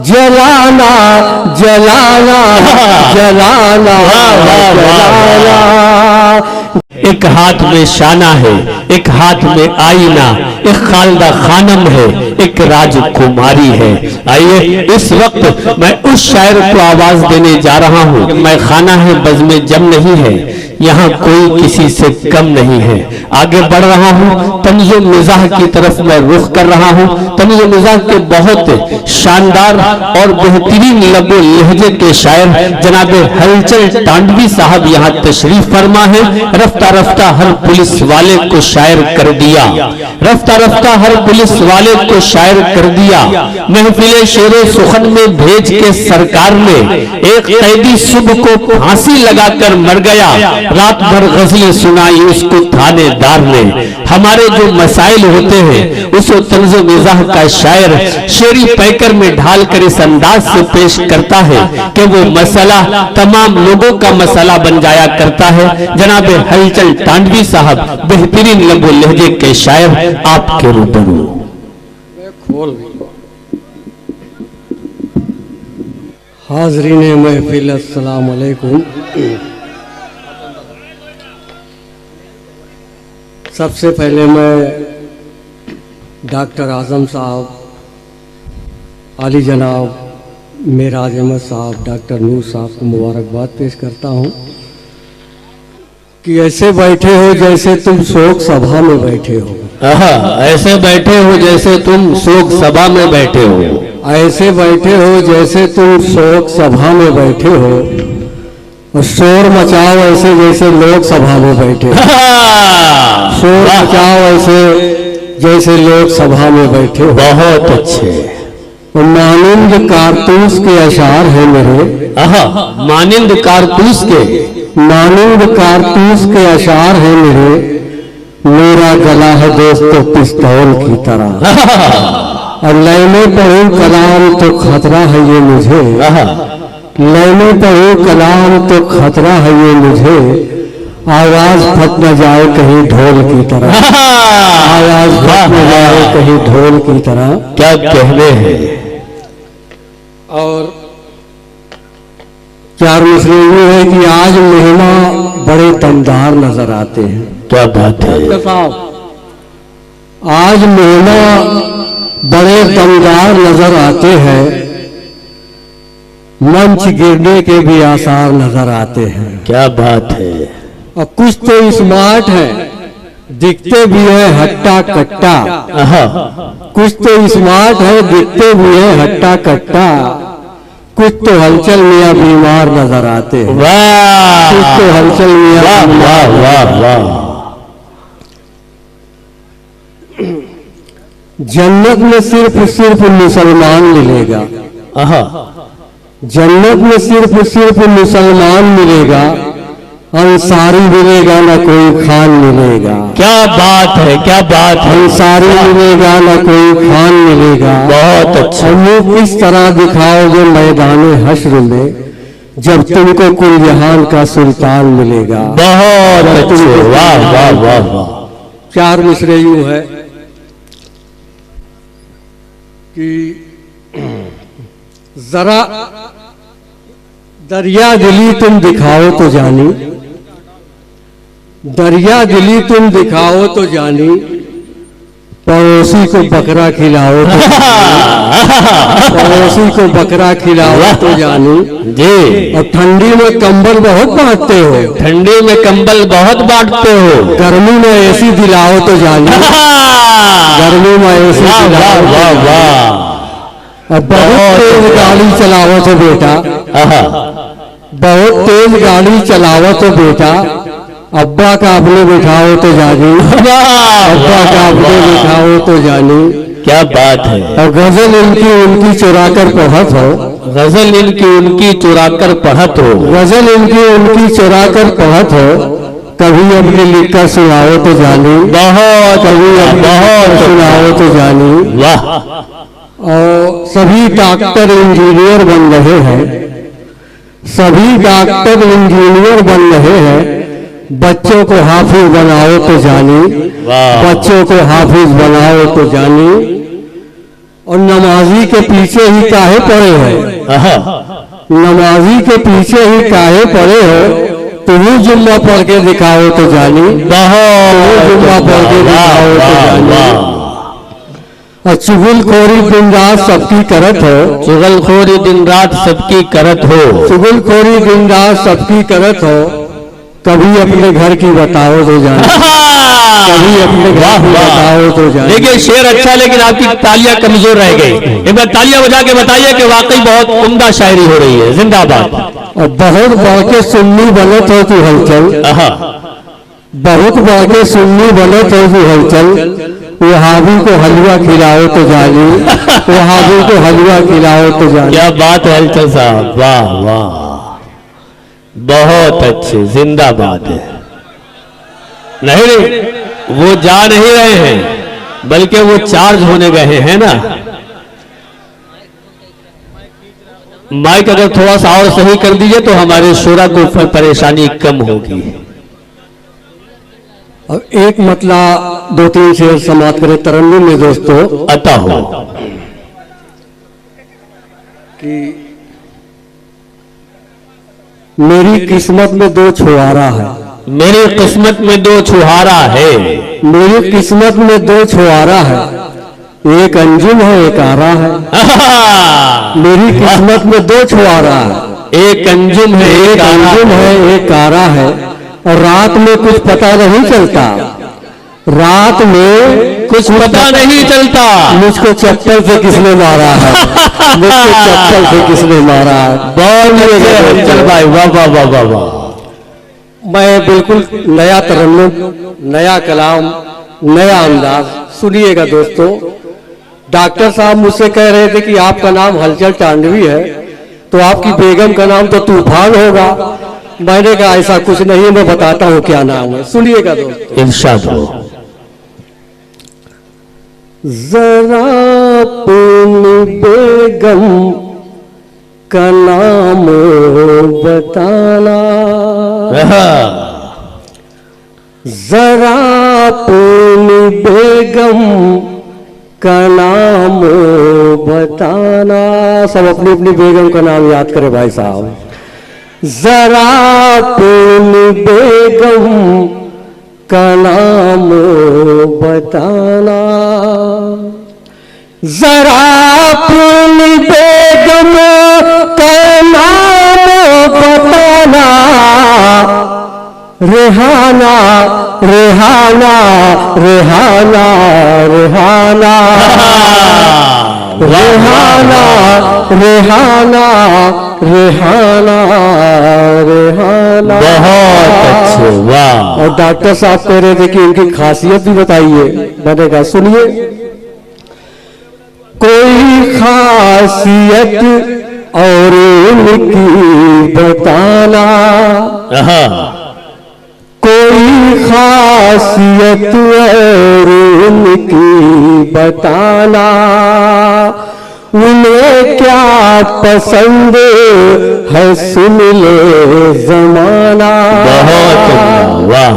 जलाना जलाना जलाना जलाना। एक हाथ में शाना है, एक हाथ में आईना, एक खालदा खानम है, एक राजकुमारी है। आइए इस वक्त मैं उस शायर को आवाज देने जा रहा हूँ। मैं खाना है बज़्म जम नहीं है, यहाँ कोई किसी से कम नहीं है। आगे बढ़ रहा हूँ, तंज़ो मिज़ाह की तरफ मैं रुख कर रहा हूँ। तंज़ो मिज़ाह के बहुत शानदार और बेहतरीन लबो लहजे के शायर जनाब हलचल टांडवी साहब यहाँ तशरीफ फरमा है। रफ्ता रफ्ता हर पुलिस वाले को शायर कर दिया, रफ्ता रफ्ता हर पुलिस वाले को शायर कर दिया। महफिले शेरे सुखन में भेज के सरकार ने एक कैदी सुबह को फांसी लगाकर मर गया। रात भर गजलें सुनाई उसको थानेदार ने। हमारे जो मसाइल होते हैं उसको तंज़ो मिज़ाह का शायर शेरी पैकर में ढालकर इस अंदाज से पेश करता है कि वो मसला तमाम लोगों का मसला बन जाया करता है। जनाब हलचल टांडवी साहब बेहतरीन लबो लहजे के शायर आपके रूबरू। हाज़रीन महफिल अस्सलाम वालेकुम। सबसे पहले मैं डॉक्टर आज़म साहब, आली जनाब मेराज अहमद साहब, डॉक्टर नूर साहब को मुबारकबाद पेश करता हूँ कि ऐसे बैठे हो जैसे तुम शोक सभा में बैठे हो। ऐसे बैठे हो जैसे तुम शोक सभा में बैठे हो। ऐसे बैठे हो जैसे तुम शोक सभा में बैठे हो और शोर मचाओ ऐसे जैसे लोक सभा में बैठे हो। शोर मचाओ ऐसे जैसे लोक सभा में बैठे हो। बहुत अच्छे। मानिंद कारतूस के अशार है मेरे। मानिंद कारतूस के, मानिंद कारतूस के अशार है मेरे। मेरा गला है दोस्तों पिस्तौल की तरह और लैने पढ़ूं कलाम तो खतरा है ये मुझे। लैने पढ़ूं कलाम तो खतरा है ये मुझे। आवाज फट न जाए कहीं ढोल की तरह, आवाज फट न जाए कहीं ढोल की तरह। क्या कहने हैं। और चार मिसरे ये है कि आज मेहमा बड़े दमदार नजर आते हैं। क्या बात है साहब, आज मेहमा बड़े दमदार नजर आते हैं। मंच गिरने के भी आसार नजर आते हैं। क्या बात है। और कुछ तो स्मार्ट है, दिखते भी है हट्टा कट्टा। कुछ तो स्मार्ट है, दिखते भी है हट्टा कट्टा। कुछ तो हलचल मियाँ बीमार नजर आते हैं। वाह, कुछ तो हलचल मियाँ वाह वाह वाह। जन्नत में सिर्फ मुसलमान मिलेगा। जन्नत में सिर्फ मुसलमान मिलेगा। अंसारी मिलेगा ना कोई खान मिलेगा। क्या बात है, क्या बात है। अंसारी मिलेगा ना कोई खान मिलेगा। बहुत अच्छा। मुँह किस तरह दिखाओगे मैदाने हश्र में जब तुमको कुल जहान का सुल्तान मिलेगा। बहुत अच्छे। वाह वाह वाह वाह। चार मिसरे यूं है कि जरा दरिया दिली तुम दिखाओ तो जानी। दरिया दिली तुम दिखाओ तो जानी। पड़ोसी को बकरा खिलाओ तो पड़ोसी को बकरा खिलाओ तो जानी जी। और ठंडी में कंबल बहुत बांटते हो। ठंडी में कंबल बहुत बांटते हो। गर्मी में एसी दिलाओ तो जानी। गर्मी में एसी दिलाओ। वाह वाह। और बहुत तेज गाड़ी चलाओ तो बेटा, बहुत तेज गाड़ी चलाओ तो बेटा। अब्बा का अपने बिठाओ तो जानी। अब्बा का अपने बिठाओ तो जानी। क्या बात है। और गजल उनकी चुरा कर पढ़त हो। गजल उनकी चुरा कर पढ़त हो। गजल उनकी चुरा कर पढ़त हो। कभी अपने लिखकर सुनाओ तो जानी। बहुत। कभी बहुत सुनाओ तो जानी। वाह। और सभी डॉक्टर इंजीनियर बन रहे हैं। सभी डॉक्टर इंजीनियर बन रहे हैं। बच्चों को हाफिज बनाओ तो जानी। बच्चों को हाफिज बनाओ तो जानी। और नमाजी के पीछे ही काहे पड़े हो, नमाजी के पीछे ही काहे पड़े हो, तुम्हें जुम्मा पढ़ के दिखाओ तो जानी, जुम्मा पढ़ के दिखाओ तो जानी। और चुगलखोरी दिन रात सबकी करत हो, चुगलखोरी दिन रात सबकी करत हो, चुगलखोरी दिन रात सबकी करत हो, कभी अपने घर की बताओ तो जाने, कभी अपने घर की बताओ तो जाने। देखिए शेर अच्छा, लेकिन आपकी तालियां कमजोर रह गई। एक बार तालियां बजा के बताइए कि वाकई बहुत उम्दा शायरी हो रही है। जिंदाबाद। और बहुत बाके सुन्नी बनत हो तू हलचल, बहुत बाके सुन्नी बनत हो तू हलचल, वहाबी को हलवा खिलाओ तो जानी, वहाबी को हलवा खिलाओ तो जानी। क्या बात है हलचल साहब, वाह वाह, बहुत अच्छे, जिंदाबाद है। नहीं वो जा नहीं रहे हैं, बल्कि वो चार्ज होने गए हैं ना। माइक अगर थोड़ा सा और सही कर दीजिए तो हमारे शोरा को परेशानी कम होगी। अब एक मतला दो तीन शेर समाप्त करें तरन्नुम में दोस्तों। अता हो कि मेरी किस्मत में दो छुहारा है, मेरी किस्मत में दो छुहारा है, मेरी किस्मत में दो छुहारा है, एक अंजुम है एक आरा है। मेरी किस्मत में दो छुहारा है, एक अंजुम है एक अंजुम है एक आरा है। और रात में कुछ पता नहीं चलता, रात में कुछ पता नहीं चलता, मुझको चप्पल से किसने मारा है, मुझको चप्पल से किसने मारा है। बहुत चल भाई, वाह वाह वाह वाह वाह। मैं बिल्कुल नया तरन्नुम, नया कलाम, नया अंदाज, सुनिएगा दोस्तों। डॉक्टर साहब मुझसे कह रहे थे कि आपका नाम हलचल टांडवी है, तो आपकी बेगम का नाम तो तूफान होगा। मैंने कहा ऐसा कुछ नहीं, मैं बताता हूँ क्या नाम है, सुनिएगा दोस्तों। इरशाद हो। जरा अपनी बेगम का नाम बताना, जरा अपनी बेगम का नाम बताना। सब अपनी अपनी बेगम का नाम याद करें भाई साहब। जरा अपनी बेगम का नाम बताना, जरा अपनी बेगम का नाम बताना। रेहाना रेहाना रेहाना रेहाना रेहाना रेहाना रेहाना रेहाना। बहुत अच्छे, वाह। और डॉक्टर साहब कह रहे थे कि इनकी खासियत भी बताइए। मैंने कहा सुनिए, कोई खासियत और इनकी बताना, कोई खासियत और इनकी बताना। उन्हें क्या पसंद है सुन ले जमाना। बहुत वाह।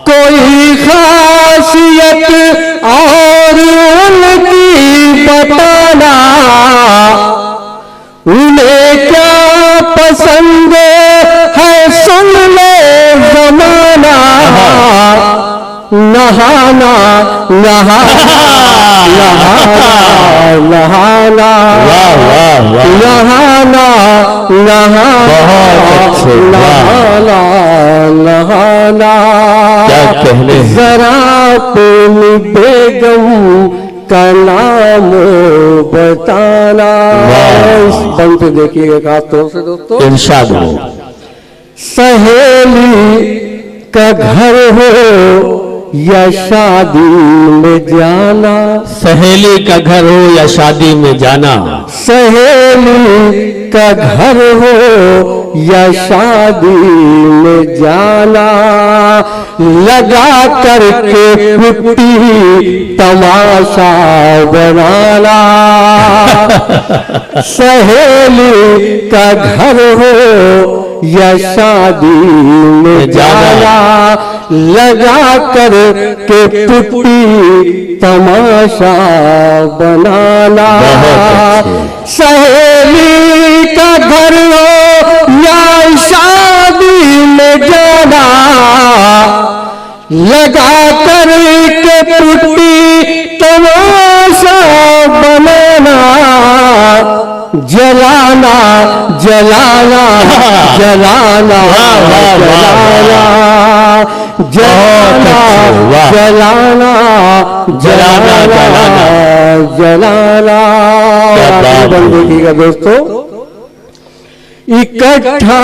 कोई खासियत और उनकी बताना, उन्हें क्या पसंद है सुन ले जमाना। नहाना नहाना नहाना नहाना नहाना नहाना नहाना। क्या कहने हैं। जरा अपनी बेगम का नाम बताना। बंद पे देखिएगा खास तौर से दोस्तों। इरशाद हो। सहेली का घर हो या शादी में जाना, सहेली का घर हो या शादी में जाना, सहेली का घर हो या शादी में जाना। लगा करके पुट्टी तमाशा बनाना। सहेली का घर हो या शादी में जाना, लगा कर के पुट्टी तमाशा बनाना। सहेली का घर हो या शादी में जाना, लगा कर के पुट्टी तमाशा बनाना। जलाना जलाना जलाना जलाना जलाना जलाना जलाना जलाना। देखिएगा दोस्तों, इकट्ठा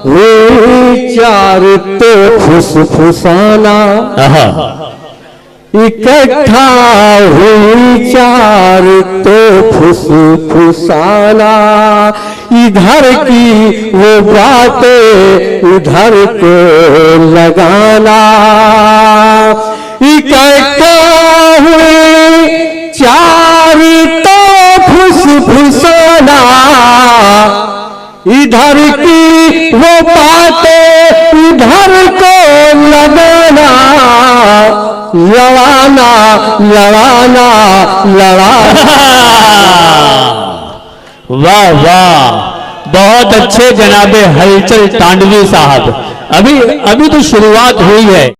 हुई चार तो फुसफुसाना, इकट्ठा हुई चार तो फुसफुसाना। इधर की वो बातें उधर को लगाना। इकट्ठा हुई चार तो फुसफुसाना, इधर की वो बातें उधर को लगाना। लड़ाना लड़ाना लड़ाना। वाह वाह, बहुत अच्छे जनाबे हलचल तांडवी साहब। अभी तो शुरुआत हुई है।